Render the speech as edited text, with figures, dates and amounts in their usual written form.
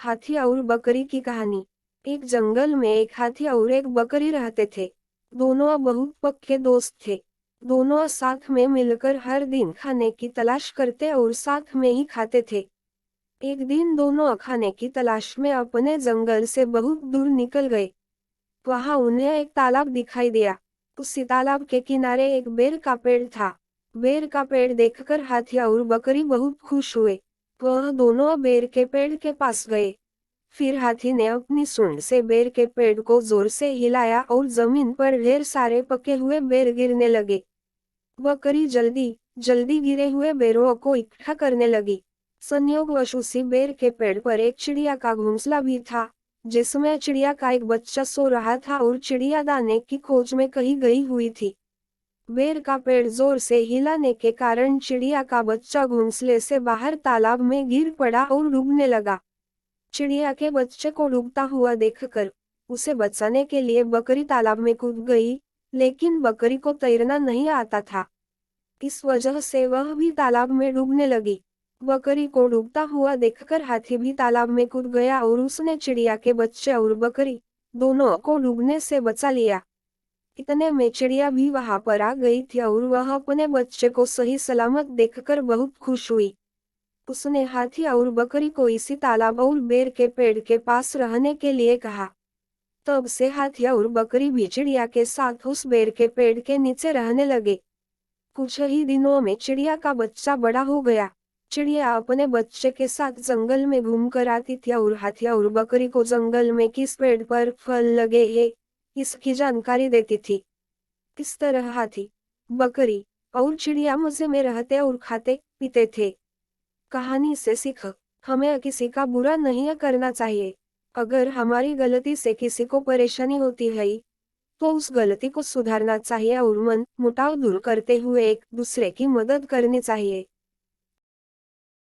हाथी और बकरी की कहानी। एक जंगल में एक हाथी और एक बकरी रहते थे। दोनों बहुत पक्के दोस्त थे। दोनों साथ में मिलकर हर दिन खाने की तलाश करते और साथ में ही खाते थे। एक दिन दोनों खाने की तलाश में अपने जंगल से बहुत दूर निकल गए। वहां उन्हें एक तालाब दिखाई दिया। उसी तालाब के किनारे एक बेर का पेड़ था। बेर का पेड़ देखकर हाथी और बकरी बहुत खुश हुए। वह दोनों बेर के पेड़ के पास गए। फिर हाथी ने अपनी सूंड से बेर के पेड़ को जोर से हिलाया और जमीन पर ढेर सारे पके हुए बेर गिरने लगे। बकरी जल्दी जल्दी गिरे हुए बेरों को इकट्ठा करने लगी। संयोगवश उसी बेर के पेड़ पर एक चिड़िया का घोंसला भी था, जिसमें चिड़िया का एक बच्चा सो रहा था और चिड़िया दाने की खोज में कहीं गई हुई थी। बेर का पेड़ जोर से हिलाने के कारण चिड़िया का बच्चा घोंसले से बाहर तालाब में गिर पड़ा और डूबने लगा। चिड़िया के बच्चे को डूबता हुआ देखकर उसे बचाने के लिए बकरी तालाब में कूद गई, लेकिन बकरी को तैरना नहीं आता था। इस वजह से वह भी तालाब में डूबने लगी। बकरी को डूबता हुआ देखकर हाथी भी तालाब में कूद गया और उसने चिड़िया के बच्चे और बकरी दोनों को डूबने से बचा लिया। इतने में चिड़िया भी वहां पर आ गई थी और वह अपने बच्चे को सही सलामत देखकर बहुत खुश हुई। उसने हाथी और बकरी को इसी तालाब और बेर के पेड़ के पास रहने के लिए कहा। तब से हाथी और बकरी भी चिड़िया के साथ उस बेर के पेड़ के नीचे रहने लगे। कुछ ही दिनों में चिड़िया का बच्चा बड़ा हो गया। चिड़िया अपने बच्चे के साथ जंगल में घूमकर आती थी और हाथी और बकरी को जंगल में किस पेड़ पर फल लगे हैं इसकी जानकारी देती थी। इस तरह हाथी, बकरी और चिड़िया मजे में रहते और खाते पीते थे। कहानी से सीख, हमें किसी का बुरा नहीं करना चाहिए। अगर हमारी गलती से किसी को परेशानी होती है तो उस गलती को सुधारना चाहिए और मन मुटाव दूर करते हुए एक दूसरे की मदद करनी चाहिए।